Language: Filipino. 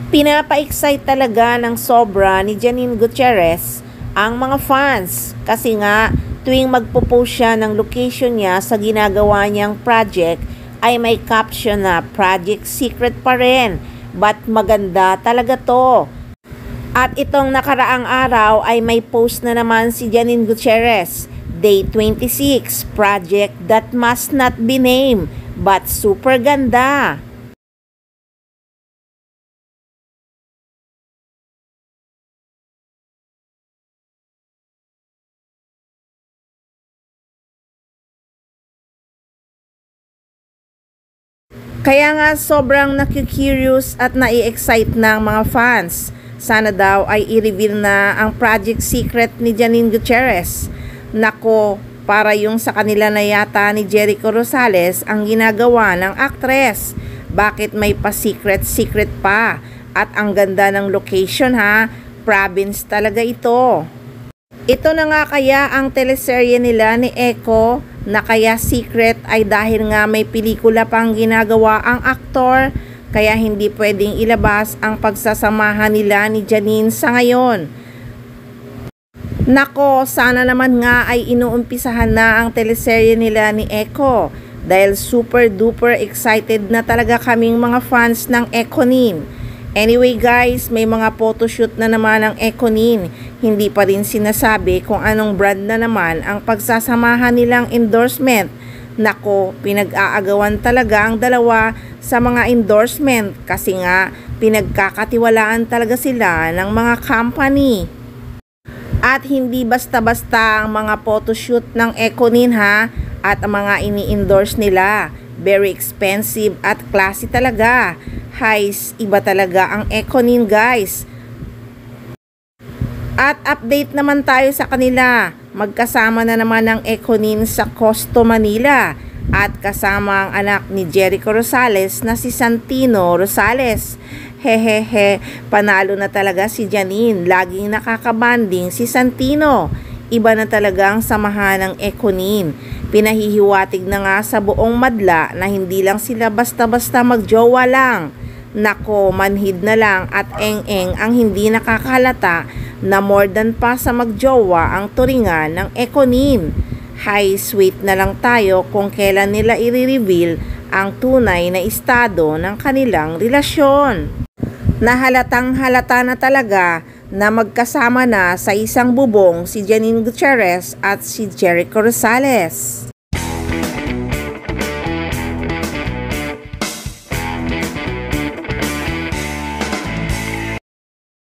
Pinapa-excite talaga ng sobra ni Janine Gutierrez ang mga fans kasi nga tuwing magpo-post siya ng location niya sa ginagawa niyang project ay may caption na project secret pa rin, but maganda talaga to. At itong nakaraang araw ay may post na naman si Janine Gutierrez, Day 26, project that must not be named but super ganda. Kaya nga sobrang nakikurious at nai-excite ng mga fans. Sana daw ay i-reveal na ang project secret ni Janine Gutierrez. Nako, para yung sa kanila na yata ni Jericho Rosales ang ginagawa ng actress. Bakit may pa-secret pa? At ang ganda ng location ha, province talaga ito. Ito na nga kaya ang teleserye nila ni Echo na kaya secret ay dahil nga may pelikula pang ginagawa ang aktor kaya hindi pwedeng ilabas ang pagsasamahan nila ni Janine sa ngayon. Nako, sana naman nga ay inuumpisahan na ang teleserye nila ni Echo dahil super duper excited na talaga kaming mga fans ng Econin. Anyway guys, may mga photoshoot na naman ang Econin. Hindi pa rin sinasabi kung anong brand na naman ang pagsasamahan nilang endorsement. Nako, pinag-aagawan talaga ang dalawa sa mga endorsement kasi nga pinagkakatiwalaan talaga sila ng mga company. At hindi basta-basta ang mga photoshoot ng Econin ha, at ang mga ini-endorse nila. Very expensive at classy talaga. Guys, iba talaga ang Econin guys. At update naman tayo sa kanila. Magkasama na naman ang Econin sa Costo Manila at kasama ang anak ni Jericho Rosales na si Santino Rosales. Hehehe, panalo na talaga si Janine. Laging nakakabanding si Santino. Iba na talaga ang samahan ng Econin. Pinahihiwatig na nga sa buong madla na hindi lang sila basta-basta magjowa lang. Nako, manhid na lang at eng-eng ang hindi nakakahalata na more than pa sa magjowa ang turingan ng Econin. High sweet na lang tayo kung kailan nila i-reveal ang tunay na estado ng kanilang relasyon. Nahalatang halata na talaga na magkasama na sa isang bubong si Janine Gutierrez at si Jericho Rosales.